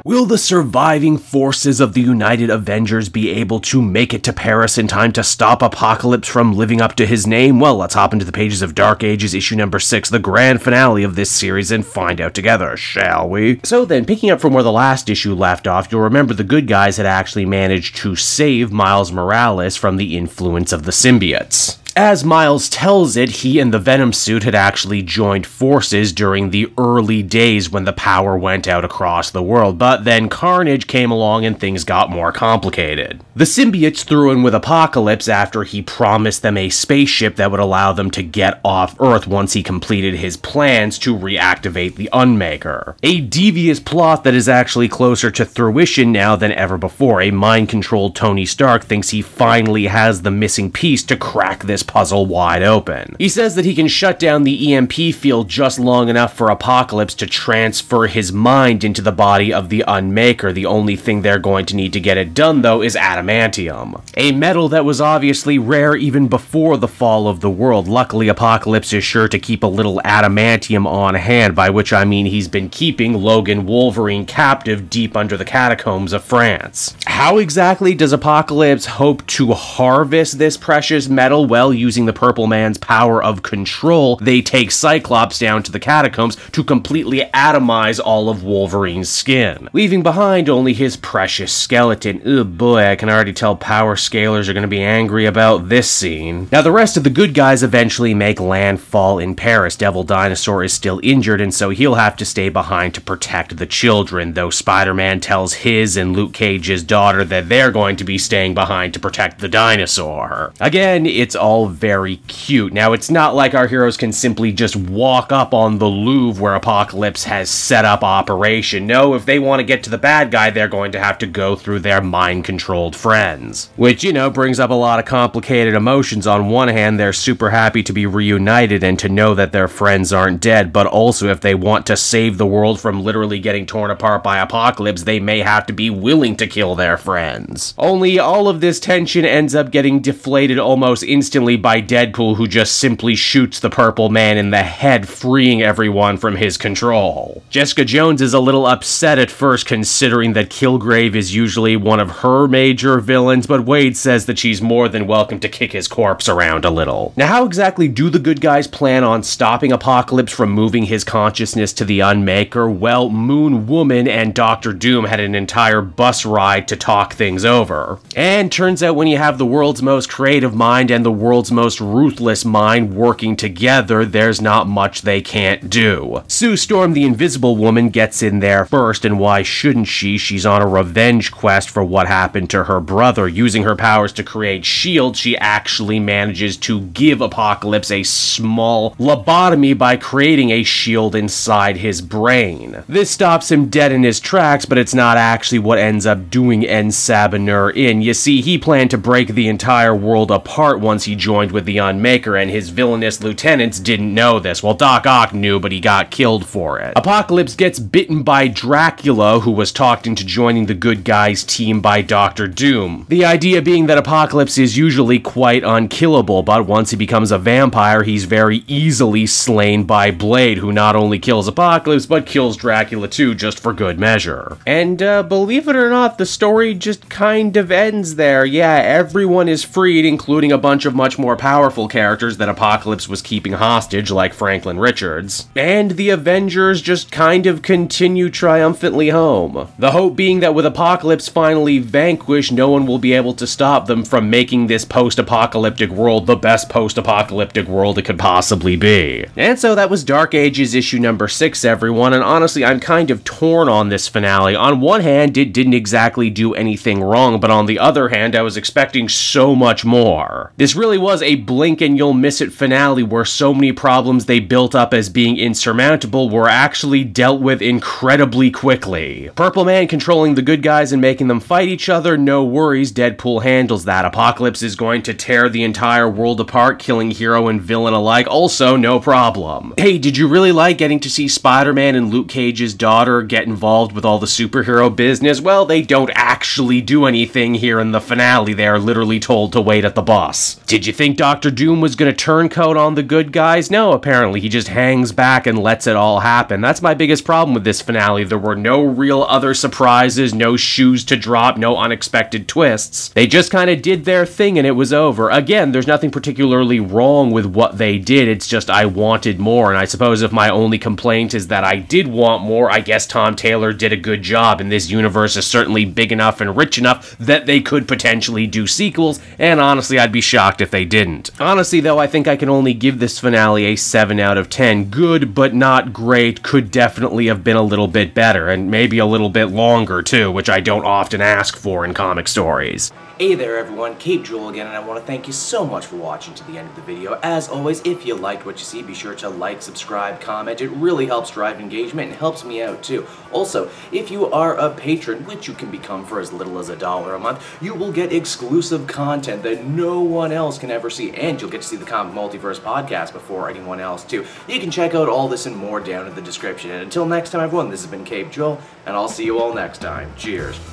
Will the surviving forces of the United Avengers be able to make it to Paris in time to stop Apocalypse from living up to his name? Well, let's hop into the pages of Dark Ages issue number 6, the grand finale of this series, and find out together, shall we? So then, picking up from where the last issue left off, you'll remember the good guys had actually managed to save Miles Morales from the influence of the symbiotes. As Miles tells it, he and the Venom suit had actually joined forces during the early days when the power went out across the world, but then Carnage came along and things got more complicated. The symbiotes threw in with Apocalypse after he promised them a spaceship that would allow them to get off Earth once he completed his plans to reactivate the Unmaker. A devious plot that is actually closer to fruition now than ever before. A mind-controlled Tony Stark thinks he finally has the missing piece to crack this puzzle wide open. He says that he can shut down the EMP field just long enough for Apocalypse to transfer his mind into the body of the Unmaker. The only thing they're going to need to get it done, though, is adamantium. A metal that was obviously rare even before the fall of the world. Luckily, Apocalypse is sure to keep a little adamantium on hand, by which I mean he's been keeping Logan Wolverine captive deep under the catacombs of France. How exactly does Apocalypse hope to harvest this precious metal? Well, using the Purple Man's power of control, they take Cyclops down to the catacombs to completely atomize all of Wolverine's skin, leaving behind only his precious skeleton. Oh boy, I can already tell power scalers are going to be angry about this scene. Now, the rest of the good guys eventually make landfall in Paris. Devil Dinosaur is still injured, and so he'll have to stay behind to protect the children, though Spider-Man tells his and Luke Cage's daughter that they're going to be staying behind to protect the dinosaur. Again, it's all very cute. Now, it's not like our heroes can simply just walk up on the Louvre where Apocalypse has set up operation. No, if they want to get to the bad guy, they're going to have to go through their mind-controlled friends. Which, you know, brings up a lot of complicated emotions. On one hand, they're super happy to be reunited and to know that their friends aren't dead, but also if they want to save the world from literally getting torn apart by Apocalypse, they may have to be willing to kill their friends. Only all of this tension ends up getting deflated almost instantly by Deadpool, who just simply shoots the Purple Man in the head, freeing everyone from his control. Jessica Jones is a little upset at first, considering that Kilgrave is usually one of her major villains, but Wade says that she's more than welcome to kick his corpse around a little. Now, how exactly do the good guys plan on stopping Apocalypse from moving his consciousness to the Unmaker? Well, Moon Woman and Dr. Doom had an entire bus ride to talk things over. And turns out when you have the world's most creative mind and the world's most ruthless mind working together, there's not much they can't do. Sue Storm, the Invisible Woman, gets in there first, and why shouldn't she? She's on a revenge quest for what happened to her brother. Using her powers to create S.H.I.E.L.D., she actually manages to give Apocalypse a small lobotomy by creating a shield inside his brain. This stops him dead in his tracks, but it's not actually what ends up doing Ensabinur in. You see, he planned to break the entire world apart once he joined with the Unmaker, and his villainous lieutenants didn't know this. Well, Doc Ock knew, but he got killed for it. Apocalypse gets bitten by Dracula, who was talked into joining the good guys team by Dr. Doom. The idea being that Apocalypse is usually quite unkillable, but once he becomes a vampire, he's very easily slain by Blade, who not only kills Apocalypse, but kills Dracula too, just for good measure. And believe it or not, the story just kind of ends there. Yeah, everyone is freed, including a bunch of much more powerful characters that Apocalypse was keeping hostage, like Franklin Richards. And the Avengers just kind of continue triumphantly home. The hope being that with Apocalypse finally vanquished, no one will be able to stop them from making this post-apocalyptic world the best post-apocalyptic world it could possibly be. And so that was Dark Ages issue number 6, everyone, and honestly, I'm kind of torn on this finale. On one hand, it didn't exactly do anything wrong, but on the other hand, I was expecting so much more. This really was a blink and you'll miss it finale where so many problems they built up as being insurmountable were actually dealt with incredibly quickly. Purple Man controlling the good guys and making them fight each other, no worries, Deadpool handles that. Apocalypse is going to tear the entire world apart, killing hero and villain alike, also no problem. Hey, did you really like getting to see Spider-Man and Luke Cage's daughter get involved with all the superhero business? Well, they don't actually do anything here in the finale. They are literally told to wait at the bus. Did you you think Doctor Doom was going to turncoat on the good guys? No, apparently. He just hangs back and lets it all happen. That's my biggest problem with this finale. There were no real other surprises, no shoes to drop, no unexpected twists. They just kind of did their thing and it was over. Again, there's nothing particularly wrong with what they did. It's just I wanted more, and I suppose if my only complaint is that I did want more, I guess Tom Taylor did a good job, and this universe is certainly big enough and rich enough that they could potentially do sequels, and honestly, I'd be shocked if they didn't. Honestly, though, I think I can only give this finale a 7 out of 10. Good, but not great. Could definitely have been a little bit better, and maybe a little bit longer, too, which I don't often ask for in comic stories. Hey there everyone, Cape Joel again, and I want to thank you so much for watching to the end of the video. As always, if you liked what you see, be sure to like, subscribe, comment. It really helps drive engagement and helps me out too. Also, if you are a patron, which you can become for as little as $1 a month, you will get exclusive content that no one else can ever see, and you'll get to see the Comic Multiverse podcast before anyone else too. You can check out all this and more down in the description. And until next time everyone, this has been Cape Joel, and I'll see you all next time. Cheers.